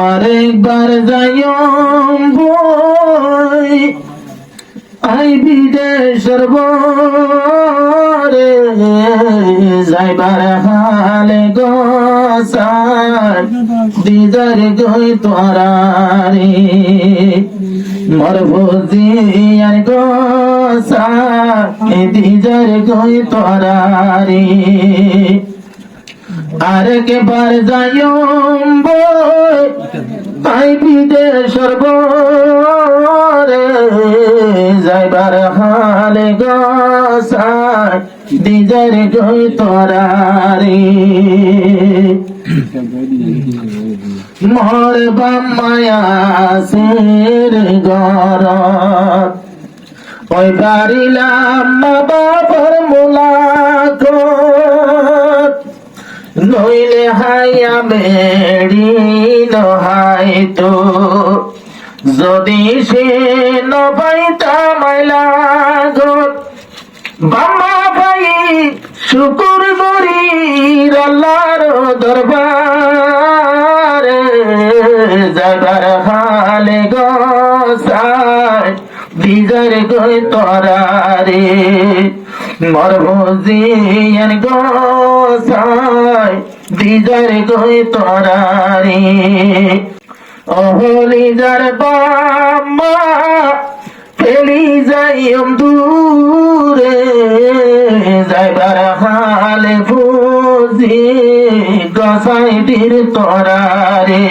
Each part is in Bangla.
আরেকবার যাইম বই আই বিদেশের বরে যাইবার হালে গোসাই দিদার গই তোরারে মর বুঝিয়ার গোসাই দিদার গই তোরারে আরেকবার যাইম বই আই বিদেশের বরে যাইবার হালে গোসাই দিদার গই তোরারে মোর বাম্মায়া সের গরত ওই বাড়িলাম মা বাবার মুলাকত নইলে হাইয়া মেরি নহাই তো যদি সে নপাইতা মাইলা গত বাম্মা ভাই শুকুর করি আল্লাহর দরবারে যাবার হালে গোসাই দিদার গই তোরারে মর বুঝিয়ার গোসাই দিদার গই তোরারে অহলি যার বাম্মা ফেলি যাইম দূরে যাইবার হালে বুঝি গোসাইটির তোরারে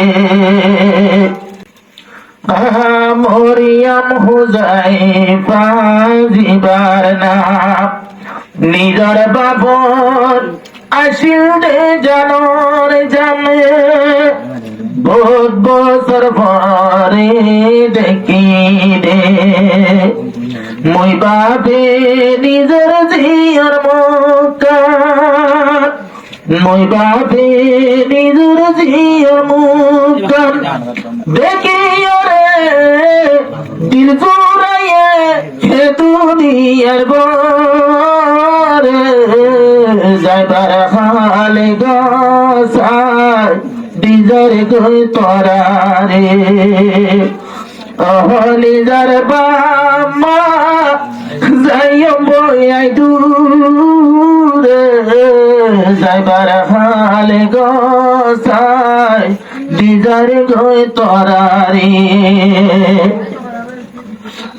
মরিয়াম হুজাইফা জিবার নাম নিজর বাবর আসিল দে জানর জানে বহুত বছর পরে দেখি দে মই বাপে নিজের জিয়ার মুখান মই বাপে নিজের জিয়ার মুখান দেখি রে দিল জোড়াইয়ে হে দুনিয়ার বরে যাইবার হালে গোসাই দিদার গই তোরারে অহলি যার বাম্মা যাইম বই আই দূরে যাইবার হালে গোসাই দিদার গই তোরারে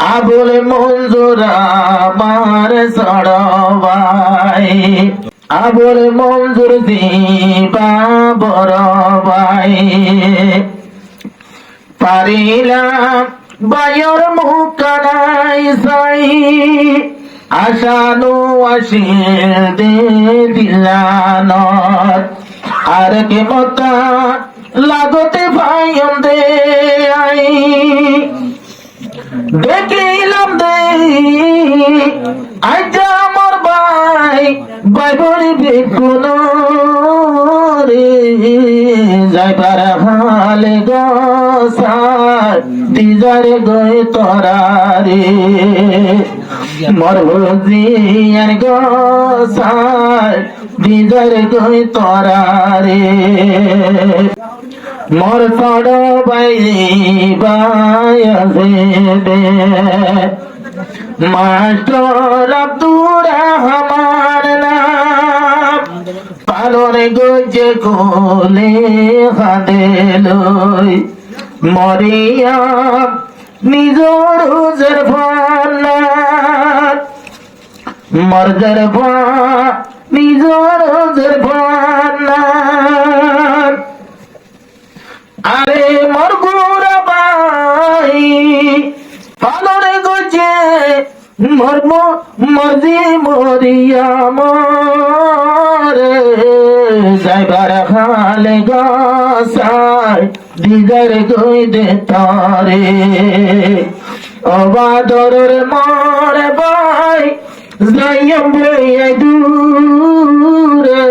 আবুল মঞ্জুর আমার সড়বাই আবুল মঞ্জুর দিবা বড় ভাই পারিলাম বায়র মুখানাই সাই আশানু আসিল দে দিলানত আর কে মতা লাগতে ভাইম দে আই দেখিলাম দে আইজা আমার ভাই ভাই বলিবে কোন রে যাইবার হালে গোসাই দিদার গই তোরারে মর বুঝিয়ার গোসাই দিদার গই তোরারে মোর সড় বাই বায়াজে মাস্টার আব্দুর রহমান নাম পালনে গজে কোলে হাঁদে লই মরিয়াম নিজর হুজর ভান্নার মর্জর ভা নিজর হুজর ভান্নার আরে মোর গুরা বাই পালনে গজে মর্ম মর্জি মরিয়া মরে যাইবার হালে গোসাই দিদার গই দে তারে অবাদরের মরে বাই যাইম বই দূরে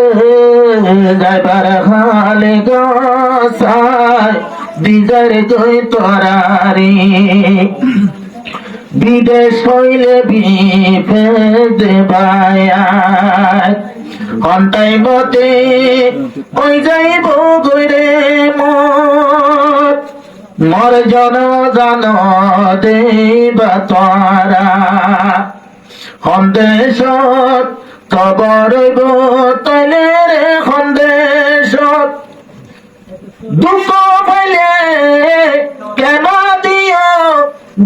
যাইবার হালে গোসাই দিদার গই তোরারে বিদেশ হইলে বিপদ বায়াত ঘন্টায় মতে ওই যাইব গইরে মর জন জান দেবা তারা সন্দেশত কবরইব তলে রে সন্দেশত দুঃখ পাইলে কেন দিও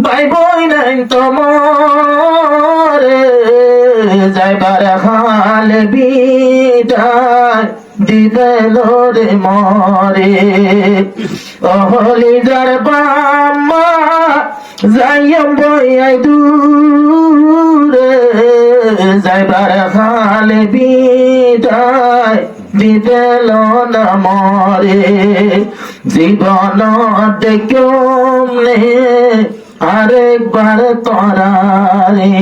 বাইবই নাই তোমারে যাইবার হালে বিদায় দিবে রে মরে অহলি যার বাম্মা যাইম বইয়াই দূরে যাইবার হালে বিদায় দিবেল না মরে জীবন দেখলে আরেকবার তরারে